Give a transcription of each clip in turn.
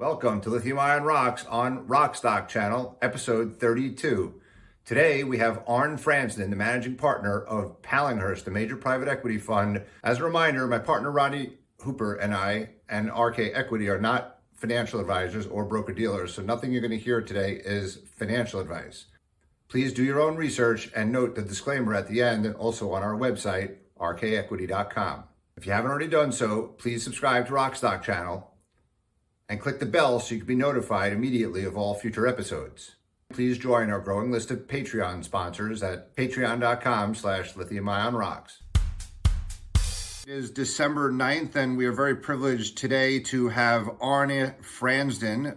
Welcome to Lithium-ion Rocks on Rockstock Channel, episode 32. Today we have Arne Frandsen, the managing partner of Pallinghurst, a major private equity fund. As a reminder, my partner Rodney and I and RK Equity are not financial advisors or broker-dealers, so nothing you're going to hear today is financial advice. Please do your own research and note the disclaimer at the end and also on our website, rkequity.com. If you haven't already done so, please subscribe to Rockstock Channel and click the bell so you can be notified immediately of all future episodes. Please join our growing list of Patreon sponsors at patreon.com/lithiumionrocks. It is December 9th, and we are very privileged today to have Arne Frandsen,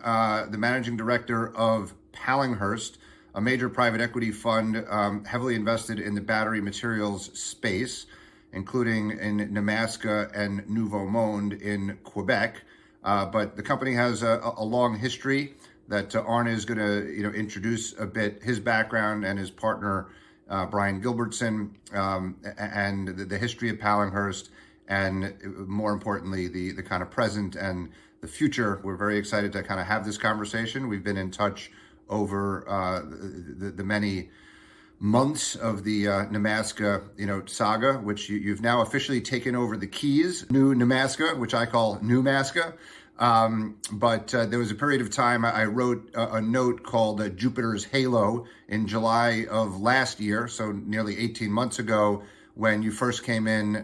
the managing director of Pallinghurst, a major private equity fund heavily invested in the battery materials space, including in Nemaska and Nouveau Monde in Quebec. But the company has a long history that Arne is going to introduce a bit, his background and his partner, Brian Gilbertson, and the history of Pallinghurst, and more importantly, the kind of present and the future. We're very excited to kind of have this conversation. We've been in touch over the many months of the Nemaska, saga, which you've now officially taken over the keys. New Nemaska, which I call NEWmaska. But there was a period of time I wrote a note called Jupiter's Halo in July of last year, so nearly 18 months ago, when you first came in,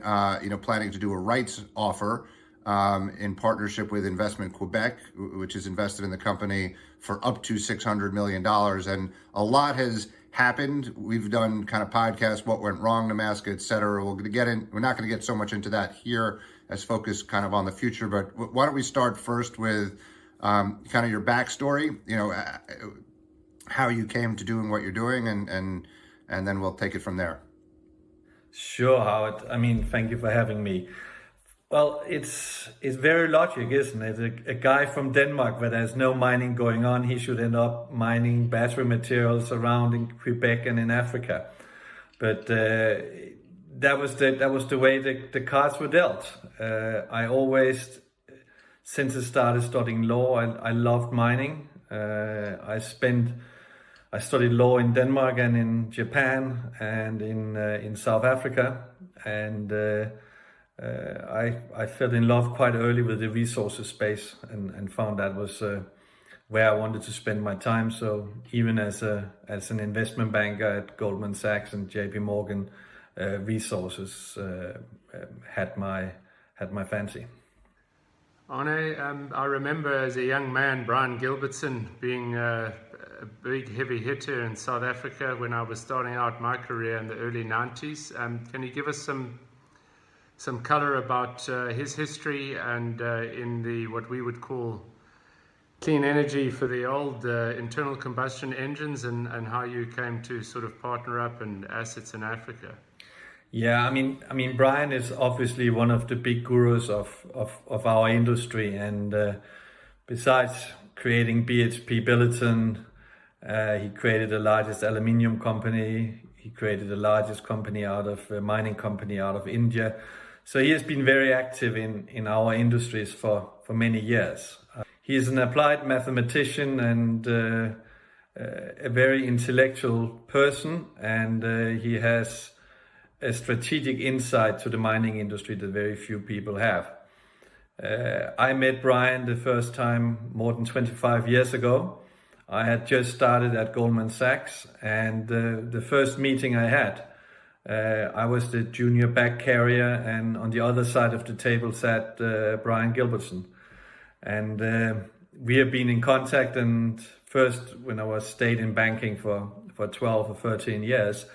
planning to do a rights offer in partnership with Investment Quebec, which is invested in the company for up to $600 million. And a lot has happened. We've done kind of podcasts, what went wrong, Nemaska, et cetera. We're not going to get so much into that here as focus kind of on the future, but why don't we start first with kind of your backstory, how you came to doing what you're doing, and then we'll take it from there. Sure, Howard. Thank you for having me. Well, it's very logic, isn't it? A guy from Denmark where there's no mining going on, he should end up mining battery materials around in Quebec and in Africa. But that was the way the cards were dealt. I always, since I started studying law, I loved mining. I studied law in Denmark and in Japan and in South Africa, and I fell in love quite early with the resources space and found that was where I wanted to spend my time. So even as an investment banker at Goldman Sachs and JP Morgan, resources had my fancy. Arne, I remember as a young man, Brian Gilbertson being a big heavy hitter in South Africa when I was starting out my career in the early 90s. Can you give us some color about his history and in the what we would call clean energy for the old internal combustion engines, and how you came to sort of partner up and assets in Africa? Yeah, Brian is obviously one of the big gurus of our industry, and besides creating BHP Billiton, he created the largest aluminium company. He created the largest company mining company out of India. So he has been very active in our industries for many years. He is an applied mathematician and a very intellectual person, and he has a strategic insight to the mining industry that very few people have. I met Brian the first time more than 25 years ago. I had just started at Goldman Sachs, and the first meeting I had, I was the junior bag carrier, and on the other side of the table sat Brian Gilbertson. And we have been in contact, and first when I stayed in banking for 12 or 13 years,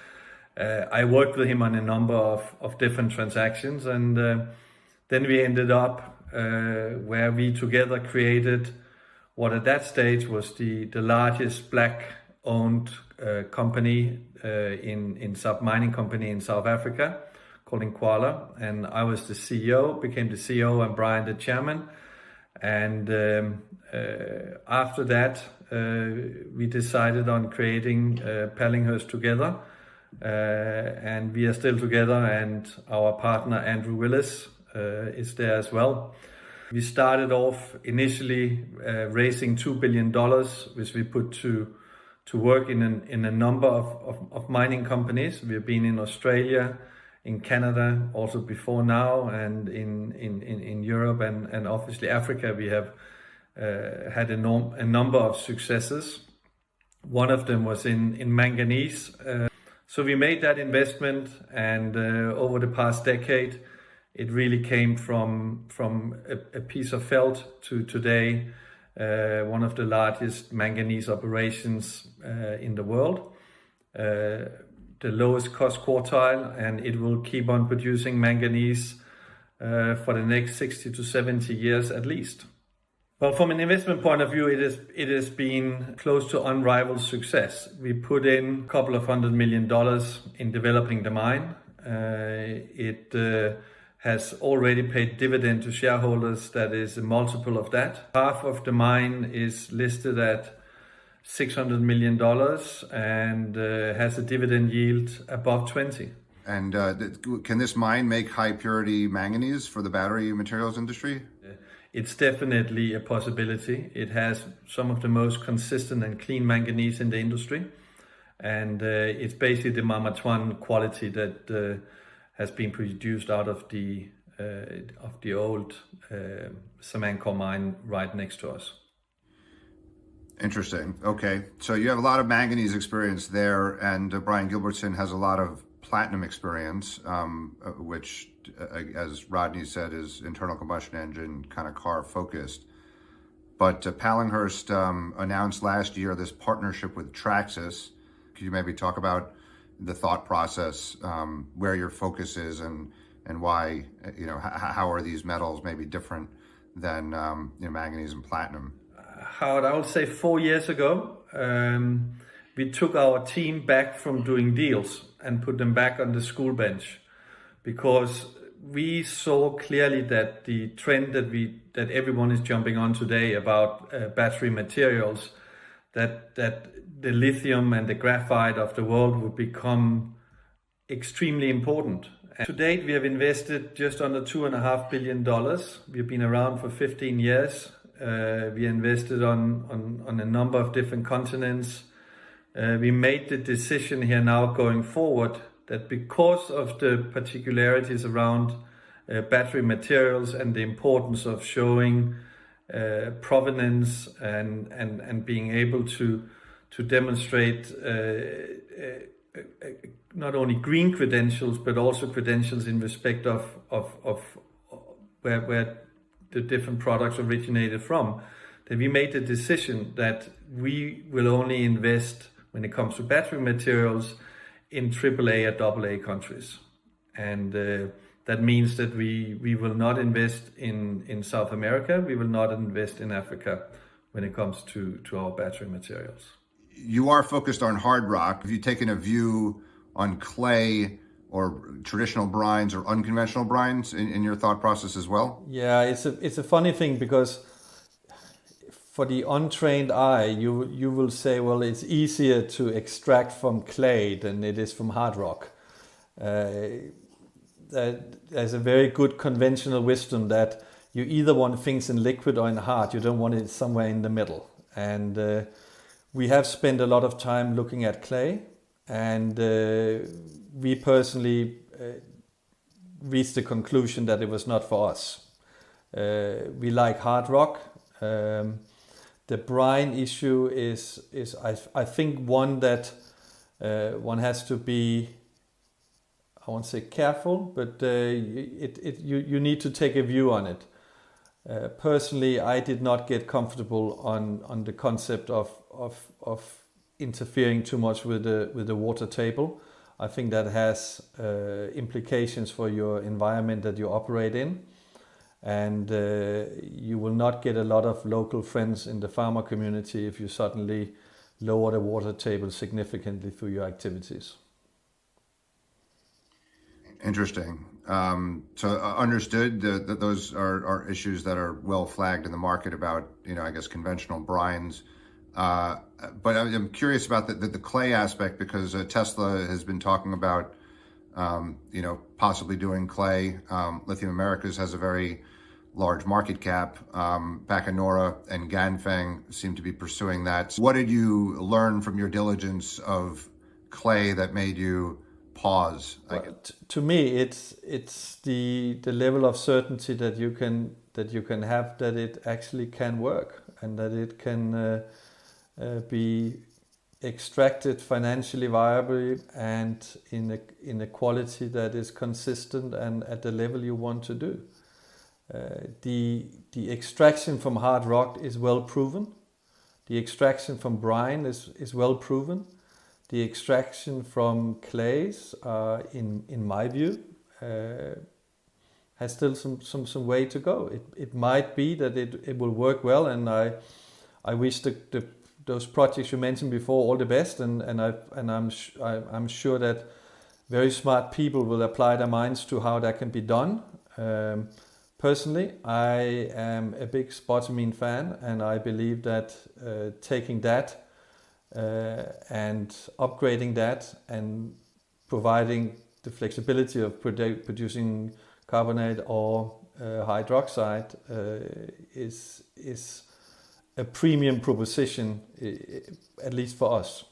I worked with him on a number of different transactions, and then we ended up where we together created what at that stage was the largest black-owned company mining company in South Africa, called Inkwala. And I was the CEO, became the CEO, and Brian the chairman. And after that, we decided on creating Pallinghurst together. And we are still together, and our partner Andrew Willis is there as well. We started off initially raising $2 billion, which we put to work in a number of mining companies. We've been in Australia, in Canada, also before now, and in Europe and obviously Africa. We have had a number of successes. One of them was in manganese. So we made that investment, and over the past decade, it really came from a piece of felt to today, one of the largest manganese operations in the world, the lowest cost quartile, and it will keep on producing manganese for the next 60 to 70 years at least. Well, from an investment point of view, it has been close to unrivaled success. We put in a couple of $100 million in developing the mine. It has already paid dividend to shareholders that is a multiple of that. Half of the mine is listed at $600 million and has a dividend yield above 20. And can this mine make high purity manganese for the battery materials industry? It's definitely a possibility. It has some of the most consistent and clean manganese in the industry. And it's basically the Mamatwan quality that has been produced out of the old Samancor mine right next to us. Interesting. Okay. So you have a lot of manganese experience there, and Brian Gilbertson has a lot of platinum experience, which, as Rodney said, is internal combustion engine kind of car focused. But Pallinghurst announced last year this partnership with Traxys. Could you maybe talk about the thought process, where your focus is, and why, how are these metals maybe different than manganese and platinum? Howard, I would say 4 years ago, we took our team back from doing deals and put them back on the school bench, because we saw clearly that the trend that everyone is jumping on today about battery materials, that the lithium and the graphite of the world would become extremely important. And to date, we have invested just under $2.5 billion. We've been around for 15 years. We invested on a number of different continents. We made the decision here now going forward that because of the particularities around battery materials and the importance of showing provenance and being able to demonstrate not only green credentials but also credentials in respect of where the different products originated from, that we made the decision that we will only invest when it comes to battery materials in AAA or AA countries. And that means that we will not invest in South America, we will not invest in Africa when it comes to our battery materials. You are focused on hard rock. Have you taken a view on clay or traditional brines or unconventional brines in your thought process as well? Yeah, it's a funny thing, because for the untrained eye, you will say, well, it's easier to extract from clay than it is from hard rock. There's a very good conventional wisdom that you either want things in liquid or in hard. You don't want it somewhere in the middle. And we have spent a lot of time looking at clay, and we personally reached the conclusion that it was not for us. We like hard rock. The brine issue is I think one that one has to be, I won't say careful, but you need to take a view on it. Personally, I did not get comfortable on the concept of interfering too much with the water table. I think that has implications for your environment that you operate in. And you will not get a lot of local friends in the farmer community if you suddenly lower the water table significantly through your activities. Interesting. So understood that those are issues that are well flagged in the market about, I guess, conventional brines. But I'm curious about the clay aspect, because Tesla has been talking about, possibly doing clay. Lithium Americas has a very large market cap. Bacanora and Ganfeng seem to be pursuing that. What did you learn from your diligence of clay that made you pause? Well, to me, it's the level of certainty that you can have that it actually can work and that it can be extracted financially viably and in a quality that is consistent and at the level you want to do. The extraction from hard rock is well proven. The extraction from brine is well proven. The extraction from clays, in my view, has still some way to go. It might be that it will work well, and I wish those projects you mentioned before all the best, and I'm sure that very smart people will apply their minds to how that can be done. Personally, I am a big spodumene fan, and I believe that taking that and upgrading that and providing the flexibility of producing carbonate or hydroxide is a premium proposition, at least for us.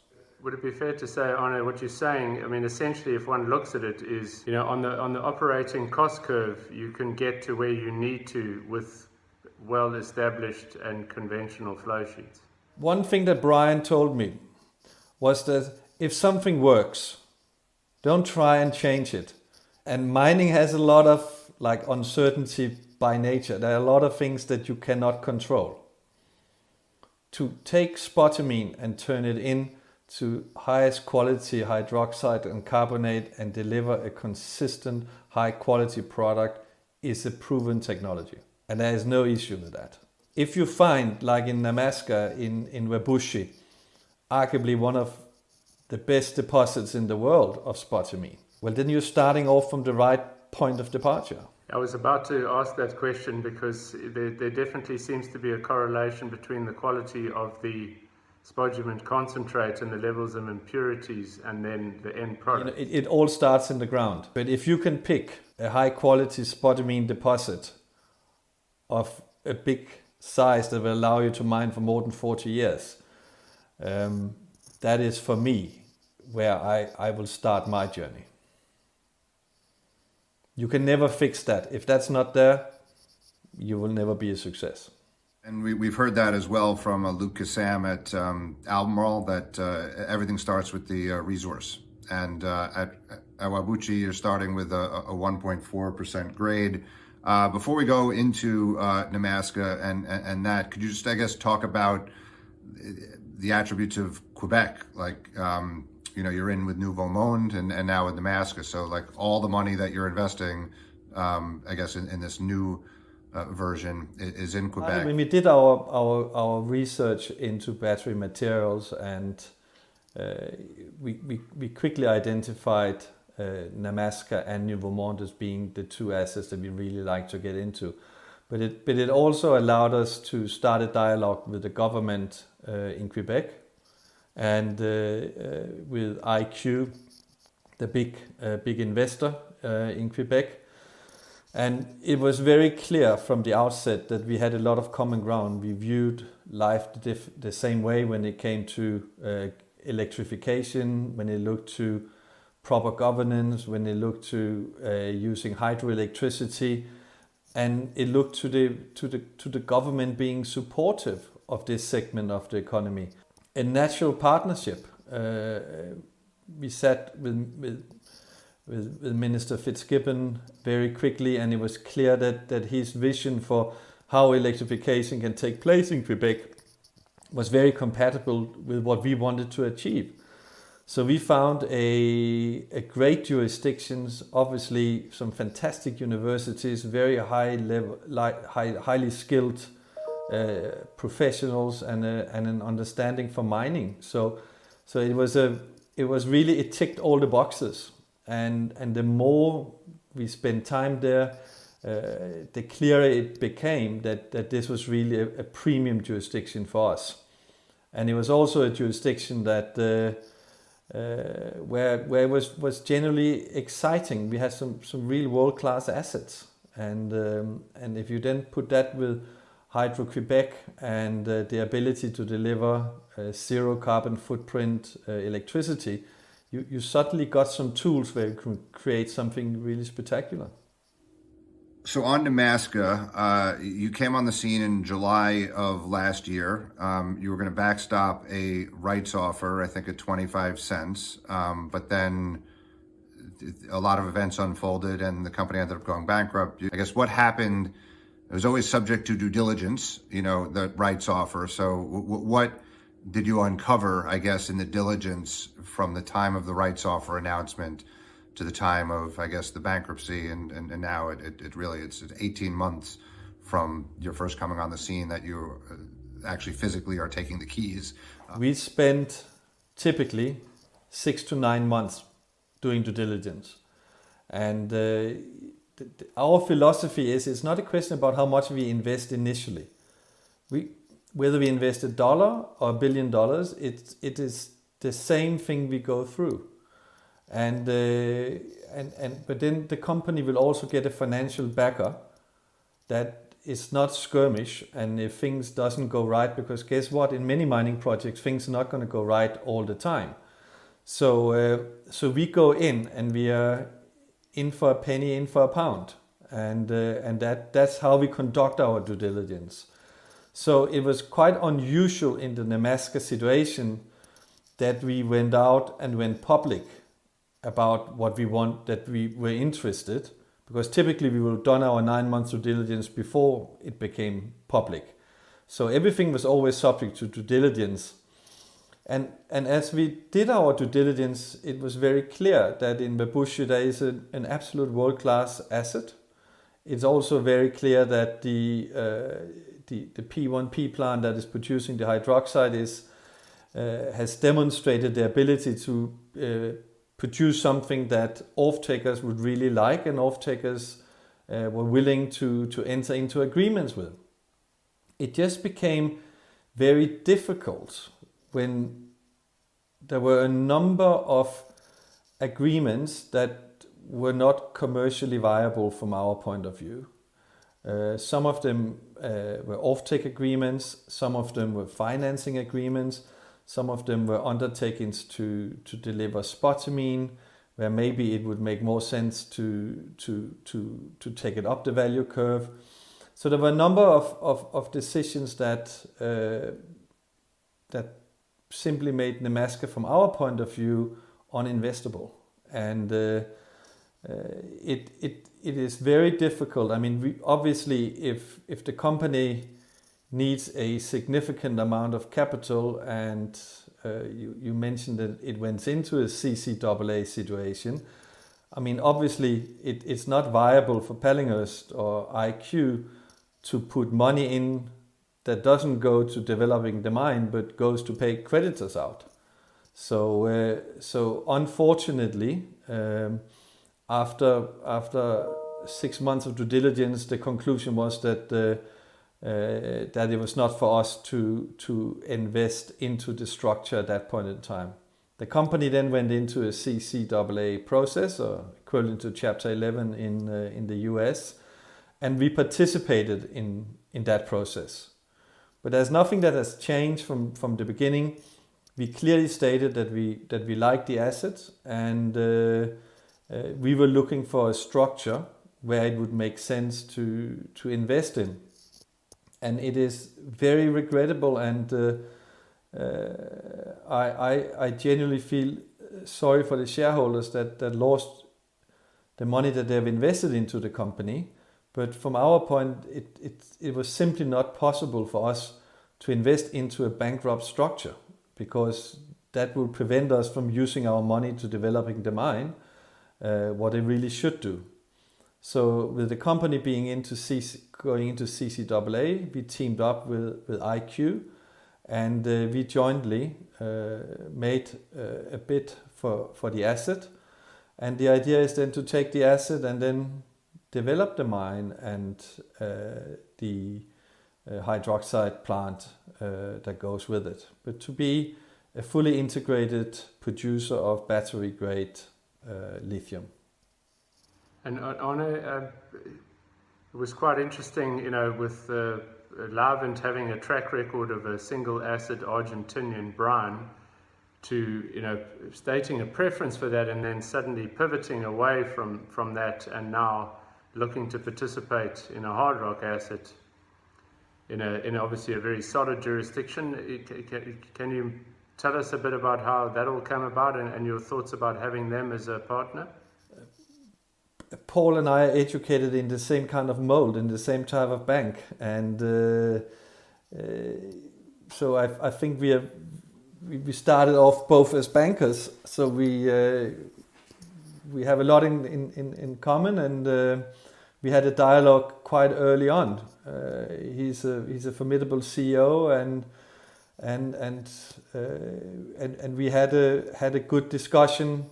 Would it be fair to say, Arne, what you're saying, I mean, essentially, if one looks at it, is, you know, on the operating cost curve, you can get to where you need to with well-established and conventional flow sheets? One thing that Brian told me was that if something works, don't try and change it. And mining has a lot of uncertainty by nature. There are a lot of things that you cannot control. To take spodumene and turn it into highest quality hydroxide and carbonate and deliver a consistent high quality product is a proven technology. And there is no issue with that. If you find, like in Nemaska in Webushi, arguably one of the best deposits in the world of spodumene, well, then you're starting off from the right point of departure. I was about to ask that question because there definitely seems to be a correlation between the quality of the spodumene concentrate and the levels of impurities and then the end product. You know, it all starts in the ground. But if you can pick a high quality spodumene deposit of a big size that will allow you to mine for more than 40 years, that is for me where I will start my journey. You can never fix that. If that's not there, you will never be a success. And we've heard that as well from Luke Kassam at Albemarle, that everything starts with the resource. And at Whabouchi, you're starting with a 1.4% grade. Before we go into Nemaska and that, could you just, I guess, talk about the attributes of Quebec? Like, you know, you're in with Nouveau Monde and now with Nemaska. So like all the money that you're investing, I guess, in this new version is in Quebec. I mean, we did our research into battery materials, and we quickly identified Nemaska and Nouveau Monde as being the two assets that we really like to get into. But it also allowed us to start a dialogue with the government in Quebec and with IQ, the big investor in Quebec. And it was very clear from the outset that we had a lot of common ground. We viewed life the same way when it came to electrification, when it looked to proper governance, when it looked to using hydroelectricity, and it looked to the government being supportive of this segment of the economy. A natural partnership. We sat with Minister Fitzgibbon very quickly, and it was clear that his vision for how electrification can take place in Quebec was very compatible with what we wanted to achieve. So we found a great jurisdictions, obviously some fantastic universities, very high level, highly skilled professionals, and an understanding for mining. So it ticked all the boxes. And the more we spent time there, the clearer it became that this was really a premium jurisdiction for us. And it was also a jurisdiction that where it was generally exciting. We had some real world-class assets. And if you then put that with Hydro-Quebec and the ability to deliver zero carbon footprint electricity, you suddenly got some tools where you can create something really spectacular. So on Nemaska, you came on the scene in July of last year. You were going to backstop a rights offer, I think at 25 cents. But then a lot of events unfolded and the company ended up going bankrupt. I guess what happened, it was always subject to due diligence, the rights offer. So what did you uncover, I guess, in the diligence from the time of the rights offer announcement to the time of, I guess, the bankruptcy, and now it's 18 months from your first coming on the scene that you actually physically are taking the keys? We spent typically 6 to 9 months doing due diligence. And our philosophy is it's not a question about how much we invest initially. Whether we invest $1 or $1 billion, it is the same thing we go through. But then the company will also get a financial backer that is not skirmish, and if things doesn't go right, because guess what, in many mining projects things are not going to go right all the time. So we go in and we are in for a penny, in for a pound, and that's how we conduct our due diligence. So it was quite unusual in the Nemaska situation that we went out and went public about what we want, that we were interested, because typically we would have done our 9 months due diligence before it became public. So everything was always subject to due diligence. And as we did our due diligence, it was very clear that in Babusha there is an absolute world-class asset. It's also very clear that the P1P plant that is producing the hydroxide has demonstrated the ability to produce something that off-takers would really like, and off-takers were willing to enter into agreements with. It just became very difficult when there were a number of agreements that were not commercially viable from our point of view. Some of them were off-take agreements, some of them were financing agreements, some of them were undertakings to deliver spodumene, where maybe it would make more sense to take it up the value curve. So there were a number of decisions that simply made Nemaska, from our point of view, uninvestable. And it is very difficult. I mean, obviously, if the company needs a significant amount of capital, and you mentioned that it went into a CCAA situation. I mean, obviously, it's not viable for Pallinghurst or IQ to put money in that doesn't go to developing the mine, but goes to pay creditors out. So unfortunately, after 6 months of due diligence, the conclusion was that it was not for us to invest into the structure at that point in time. The company then went into a CCAA process, or equivalent to Chapter 11 in the US, and we participated in that process. But there's nothing that has changed from the beginning. We clearly stated that we liked the assets, and we were looking for a structure where it would make sense to invest in. And it is very regrettable, and I genuinely feel sorry for the shareholders that lost the money that they've invested into the company. But from our point, it was simply not possible for us to invest into a bankrupt structure, because that will prevent us from using our money to developing the mine, what it really should do. So with the company being going into CCAA, we teamed up with IQ, and we jointly made a bid for the asset. And the idea is then to take the asset and then develop the mine and the hydroxide plant that goes with it. But to be a fully integrated producer of battery-grade lithium. And Arne, It was quite interesting, with Livent having a track record of a single acid Argentinian brine, to stating a preference for that and then suddenly pivoting away from that and now looking to participate in a hard rock asset in obviously a very solid jurisdiction. Can you tell us a bit about how that all came about and your thoughts about having them as a partner? Paul and I are educated in the same kind of mold, in the same type of bank, and so I think we started off both as bankers, so we have a lot in common, and we had a dialogue quite early on. He's a formidable CEO, and we had a good discussion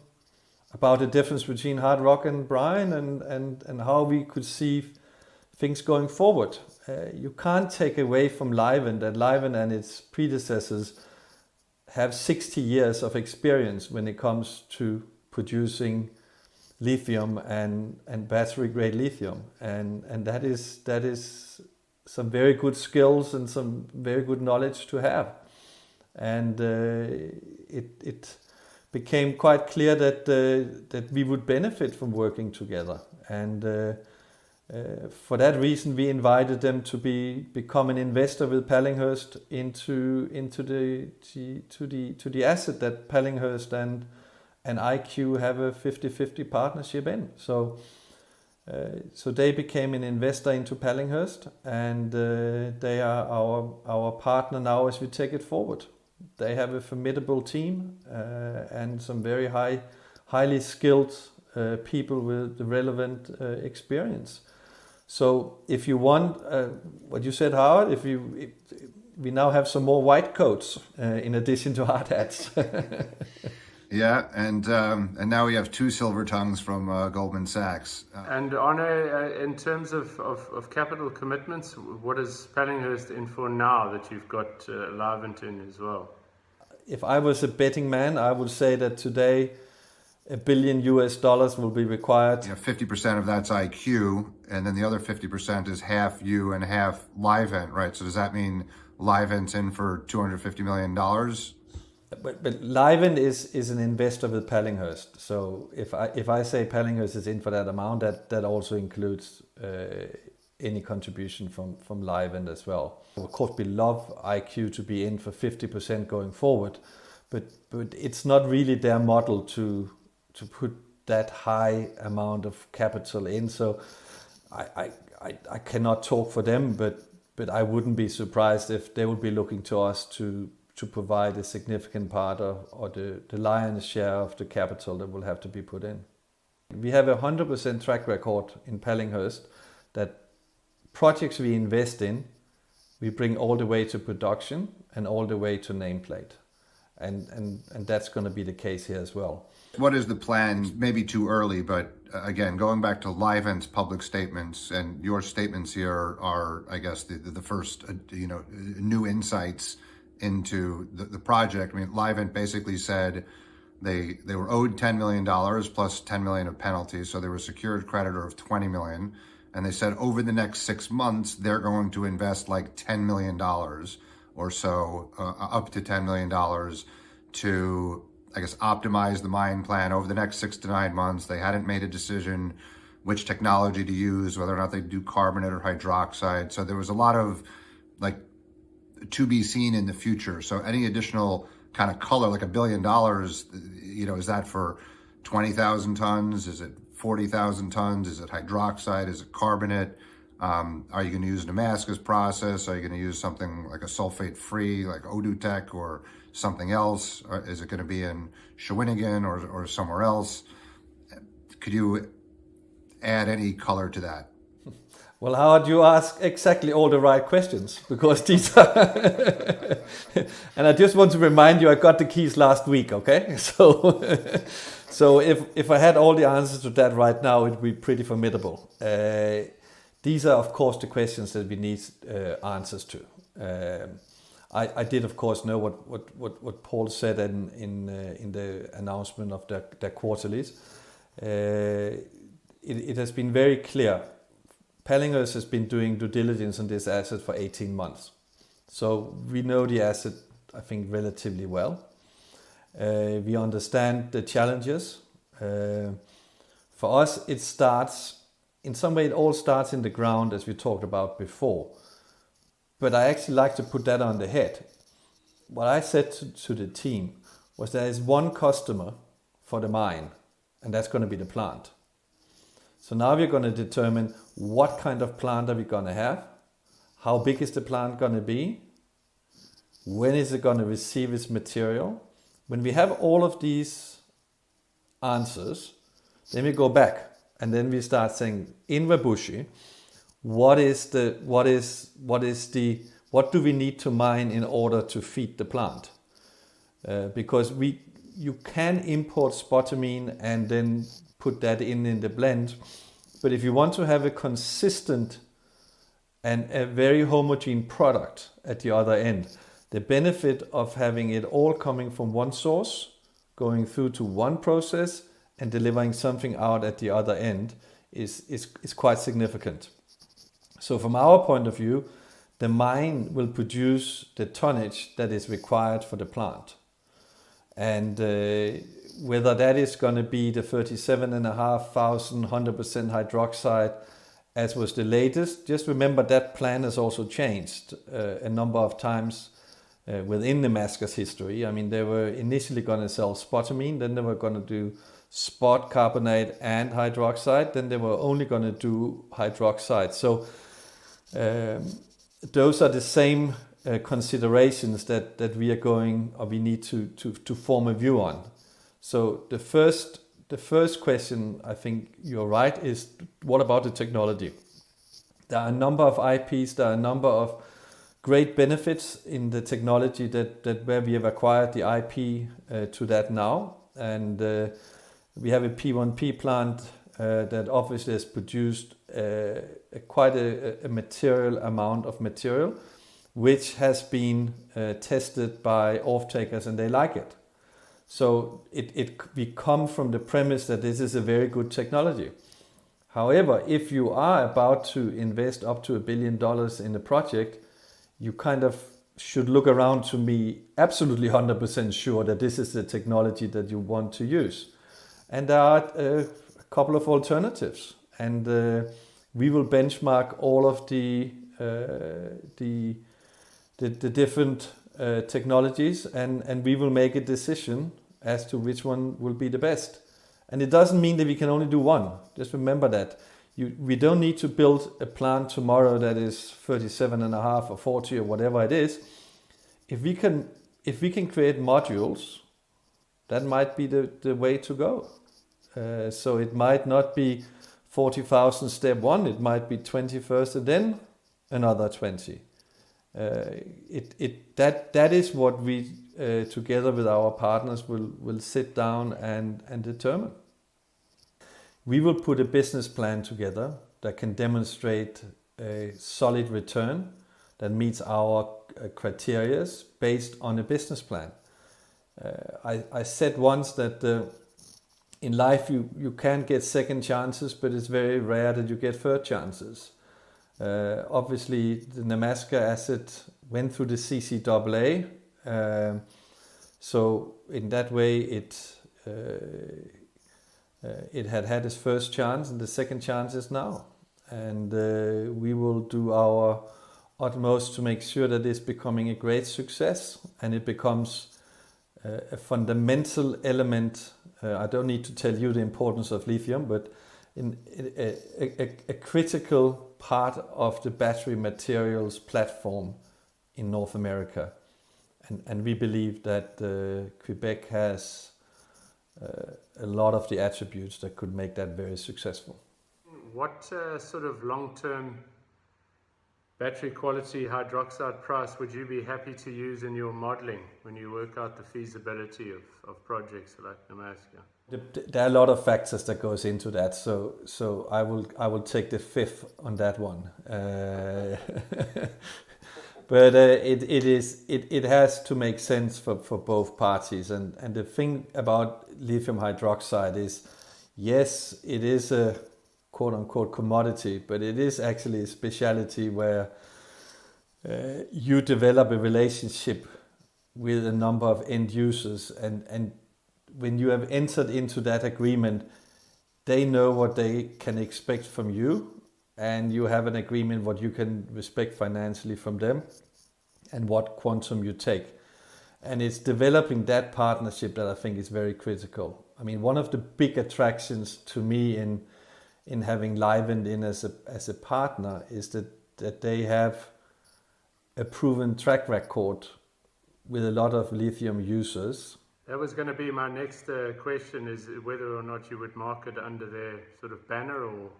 about the difference between hard rock and brine, and how we could see things going forward. You can't take away from Livent that Livent and its predecessors have 60 years of experience when it comes to producing lithium and battery grade lithium, and that is some very good skills and some very good knowledge to have, and it became quite clear that we would benefit from working together, and for that reason we invited them to become an investor with Pallinghurst into the asset that Pallinghurst and IQ have a 50-50 partnership in. So they became an investor into Pallinghurst, and they are our partner now as we take it forward. They have a formidable team and some very highly skilled people with the relevant experience. So if you want, what you said, Howard, we now have some more white coats in addition to hard hats. Yeah, and now we have two silver tongues from Goldman Sachs. And Arne, in terms of capital commitments, what is Pallinghurst in for now that you've got Livent in as well? If I was a betting man, I would say that today $1 billion will be required. 50% of that's IQ, and then the other 50% is half you and half Livent, right? So does that mean Livent's in for $250 million? But Livent is an investor with Pallinghurst. So if I say Pallinghurst is in for that amount, that also includes any contribution from Livent as well. Of course, we love IQ to be in for 50% going forward, but it's not really their model to put that high amount of capital in. So I cannot talk for them, but I wouldn't be surprised if they would be looking to us to provide a significant part or the lion's share of the capital that will have to be put in. We have a 100% track record in Pallinghurst that projects we invest in, we bring all the way to production and all the way to nameplate. And that's going to be the case here as well. What is the plan? Maybe too early, but again, going back to Livent's public statements, and your statements here are, I guess, the first, new insights into the project. I mean, Livent basically said they were owed $10 million plus $10 million of penalties, so they were a secured creditor of $20 million. And they said over the next 6 months, they're going to invest like $10 million or so, up to $10 million to, I guess, optimize the mine plan over the next 6 to 9 months. They hadn't made a decision which technology to use, whether or not they do carbonate or hydroxide. So there was a lot of to be seen in the future. So any additional kind of color, like $1 billion, is that for 20,000 tons? Is it 40,000 tons? Is it hydroxide? Is it carbonate? Are you going to use Nemaska's process? Are you going to use something like a sulfate-free, like Odutech or something else? Or is it going to be in Shawinigan or somewhere else? Could you add any color to that? Well, Howard, you ask exactly all the right questions, because these are... And I just want to remind you, I got the keys last week, okay? So if I had all the answers to that right now, it would be pretty formidable. These are, of course, the questions that we need answers to. I did, of course, know what Paul said in the announcement of their quarterlies. It has been very clear. Pallinghurst has been doing due diligence on this asset for 18 months. So we know the asset, I think, relatively well. We understand the challenges. For us, it starts, in some way it all starts in the ground, as we talked about before. But I actually like to put that on the head. What I said to the team was there is one customer for the mine, and that's going to be the plant. So now we're going to determine what kind of plant are we going to have, how big is the plant going to be, when is it going to receive its material. When we have all of these answers, then we go back and then we start saying, in Wabushi, what do we need to mine in order to feed the plant? Because you can import spodumene and then put that in the blend. But if you want to have a consistent and a very homogeneous product at the other end, the benefit of having it all coming from one source, going through to one process and delivering something out at the other end is quite significant. So from our point of view, the mine will produce the tonnage that is required for the plant. And whether that is going to be the 37,500 100% hydroxide, as was the latest, just remember that plan has also changed a number of times within Nemaska's history. I mean, they were initially going to sell spodumene, then they were going to do spot, carbonate and hydroxide, then they were only going to do hydroxide. So those are the same considerations that we are going, or we need to form a view on. So the first question, I think you're right, is what about the technology? There are a number of IPs, there are a number of great benefits in the technology that where we have acquired the IP to that now. And we have a P1P plant that obviously has produced quite a material amount of material, which has been tested by off-takers and they like it. So we come from the premise that this is a very good technology. However, if you are about to invest up to $1 billion in a project, you kind of should look around to be absolutely 100% sure that this is the technology that you want to use. And there are a couple of alternatives, and we will benchmark all of the different technologies, and we will make a decision as to which one will be the best. And it doesn't mean that we can only do one. Just remember that. We don't need to build a plant tomorrow that is 37.5 or 40 or whatever it is. If we can create modules, that might be the way to go. So it might not be 40,000 step one, it might be 20 first and then another 20. That is what we together with our partners will sit down and determine. We will put a business plan together that can demonstrate a solid return that meets our criteria based on a business plan. I said once that in life you can get second chances, but it's very rare that you get third chances. Obviously, the Nemaska asset went through the CCAA, so in that way it had its first chance, and the second chance is now. And we will do our utmost to make sure that it's becoming a great success and it becomes a fundamental element. I don't need to tell you the importance of lithium, but a critical part of the battery materials platform in North America. And we believe that Quebec has a lot of the attributes that could make that very successful. What sort of long-term battery quality hydroxide price would you be happy to use in your modeling when you work out the feasibility of projects like Nemaska? There are a lot of factors that goes into that, so I will take the fifth on that one. But it has to make sense for both parties, and the thing about lithium hydroxide is, yes, it is quote-unquote commodity, but it is actually a specialty where you develop a relationship with a number of end users, and when you have entered into that agreement, they know what they can expect from you, and you have an agreement what you can respect financially from them and what quantum you take. And it's developing that partnership that I think is very critical. I mean, one of the big attractions to me in having Livent in as a partner is that they have a proven track record with a lot of lithium users. That was going to be my next question, is whether or not you would market under their sort of banner or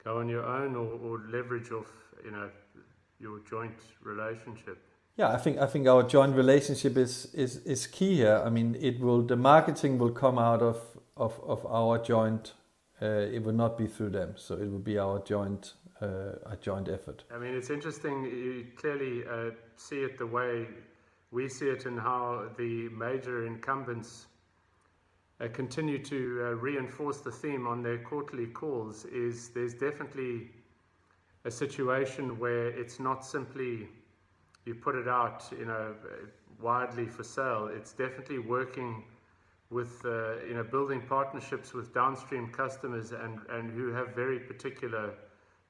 go on your own or leverage off, your joint relationship. Yeah, I think our joint relationship is key here. I mean, the marketing will come out of our joint. It will not be through them, so it will be our joint effort. I mean, it's interesting. You clearly see it the way we see it, and how the major incumbents continue to reinforce the theme on their quarterly calls. Is there's definitely a situation where it's not simply you put it out, widely for sale. It's definitely working with, building partnerships with downstream customers and who have very particular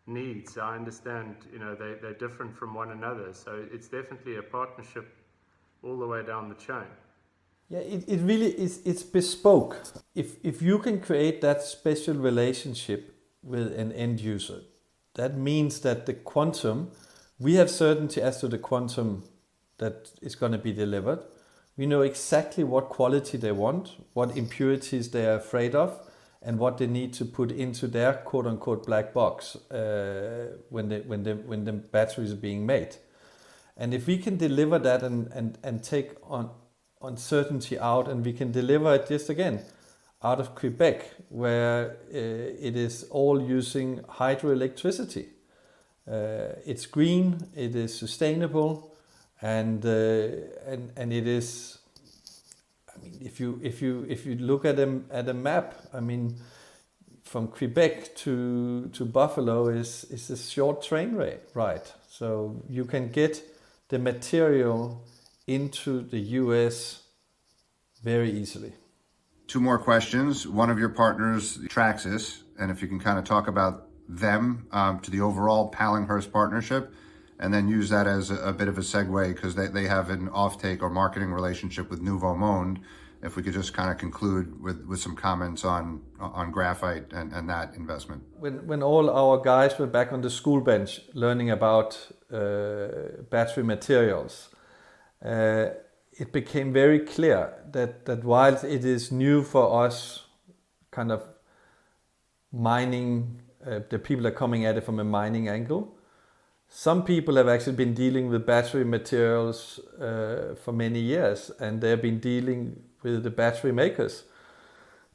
needs. I understand, they're different from one another. So it's definitely a partnership all the way down the chain. Yeah, it really is. It's bespoke. If you can create that special relationship with an end user, that means that the quantum, we have certainty as to the quantum that is going to be delivered. We know exactly what quality they want, what impurities they are afraid of, and what they need to put into their quote-unquote black box when the batteries are being made. And if we can deliver that and take uncertainty out, and we can deliver it just again out of Quebec, where it is all using hydroelectricity. It's green, it is sustainable, and it is. I mean, if you look at a map, I mean, from Quebec to Buffalo is a short train ride. So you can get the material into the US very easily. Two more questions. One of your partners, Traxys, and if you can kind of talk about them to the overall Pallinghurst partnership, and then use that as a bit of a segue, because they have an offtake or marketing relationship with Nouveau Monde. If we could just kind of conclude with some comments on graphite and that investment. When all our guys were back on the school bench learning about battery materials, it became very clear that while it is new for us, kind of mining, the people are coming at it from a mining angle. Some people have actually been dealing with battery materials for many years, and they've been dealing with the battery makers.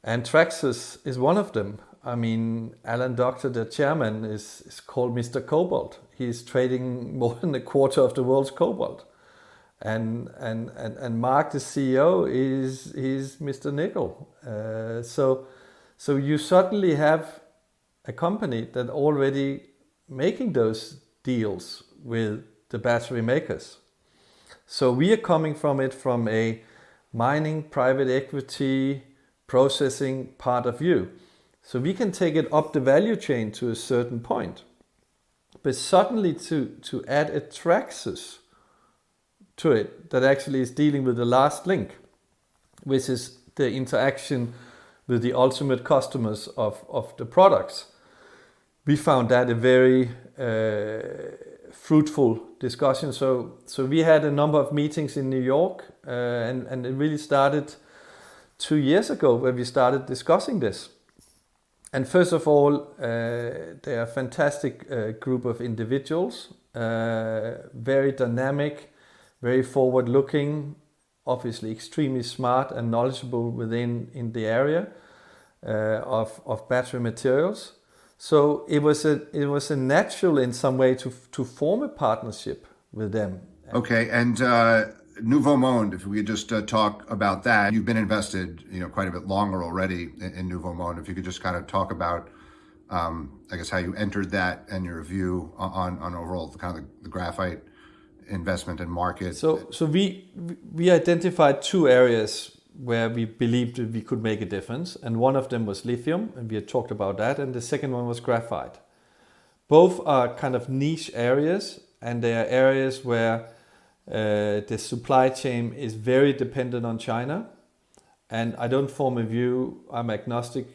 And Traxys is one of them. I mean, Alan Doctor, the chairman, is called Mr. Cobalt. He's trading more than a quarter of the world's cobalt. And Mark, the CEO, is Mr. Nickel. So you suddenly have a company that already making those deals with the battery makers. So we are coming from it from a mining, private equity, processing part of view. So we can take it up the value chain to a certain point. But suddenly to add a Traxys to it that actually is dealing with the last link, which is the interaction with the ultimate customers of the products. We found that a very fruitful discussion. So we had a number of meetings in New York, and it really started 2 years ago where we started discussing this. And first of all, they are a fantastic group of individuals, very dynamic, very forward-looking, obviously extremely smart and knowledgeable in the area of battery materials. So it was a natural in some way to form a partnership with them. Okay, and Nouveau Monde, if we could just talk about that. You've been invested, quite a bit longer already in Nouveau Monde. If you could just kind of talk about I guess how you entered that and your view on overall the graphite investment and market. So we identified two areas where we believed that we could make a difference, and one of them was lithium, and we had talked about that, and the second one was graphite. Both are kind of niche areas, and they are areas where the supply chain is very dependent on China. And I don't form a view, I'm agnostic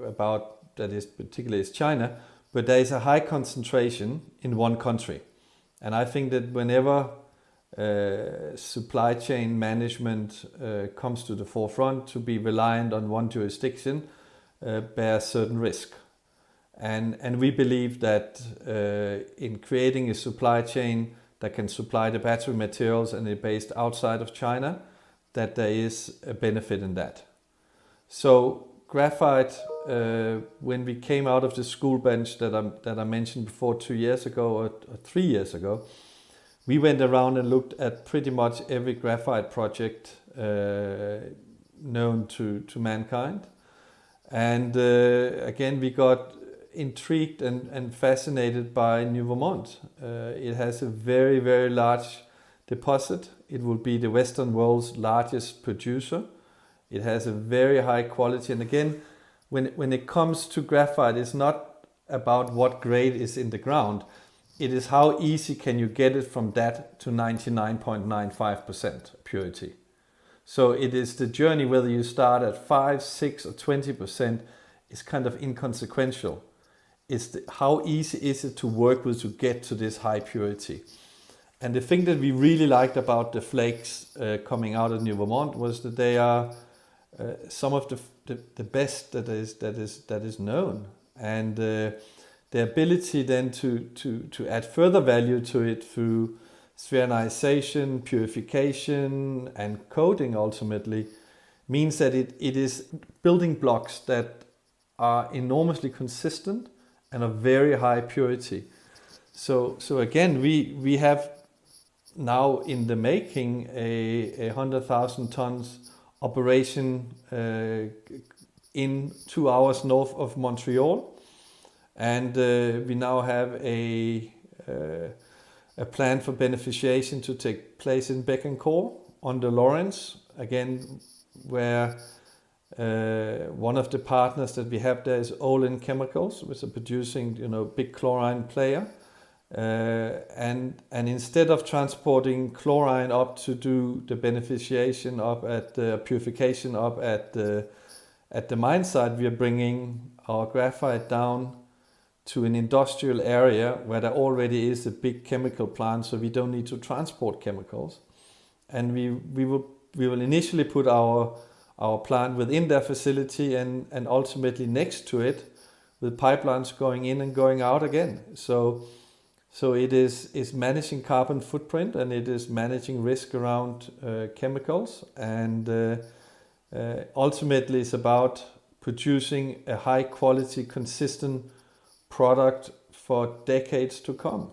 about that is particularly is China, but there is a high concentration in one country. And I think that whenever supply chain management comes to the forefront, to be reliant on one jurisdiction bears certain risk. And we believe that in creating a supply chain that can supply the battery materials and is based outside of China, that there is a benefit in that. So graphite, when we came out of the school bench that I mentioned before 2 years ago or 3 years ago, we went around and looked at pretty much every graphite project known to mankind. And again, we got intrigued and fascinated by Nouveau Monde. It has a very, very large deposit. It will be the Western world's largest producer. It has a very high quality. And again, when it comes to graphite, it's not about what grade is in the ground. It is how easy can you get it from that to 99.95% purity. So it is the journey, whether you start at 5, 6 or 20% is kind of inconsequential. It's how easy is it to work with to get to this high purity. And the thing that we really liked about the flakes coming out of Nouveau Monde was that they are some of the best that is known, and the ability then to add further value to it through spheronization, purification, and coating ultimately means that it is building blocks that are enormously consistent and of very high purity. So again, we have now in the making a 100,000 tons operation in 2 hours north of Montreal, and we now have a plan for beneficiation to take place in Bécancour on the Lawrence, again where one of the partners that we have there is Olin Chemicals, which are producing big chlorine player. And instead of transporting chlorine up to do the beneficiation up at the purification up at the mine site, we are bringing our graphite down to an industrial area where there already is a big chemical plant, so we don't need to transport chemicals. And we will initially put our plant within their facility and ultimately next to it with pipelines going in and going out again. So it is managing carbon footprint, and it is managing risk around chemicals, and ultimately it's about producing a high quality, consistent product for decades to come.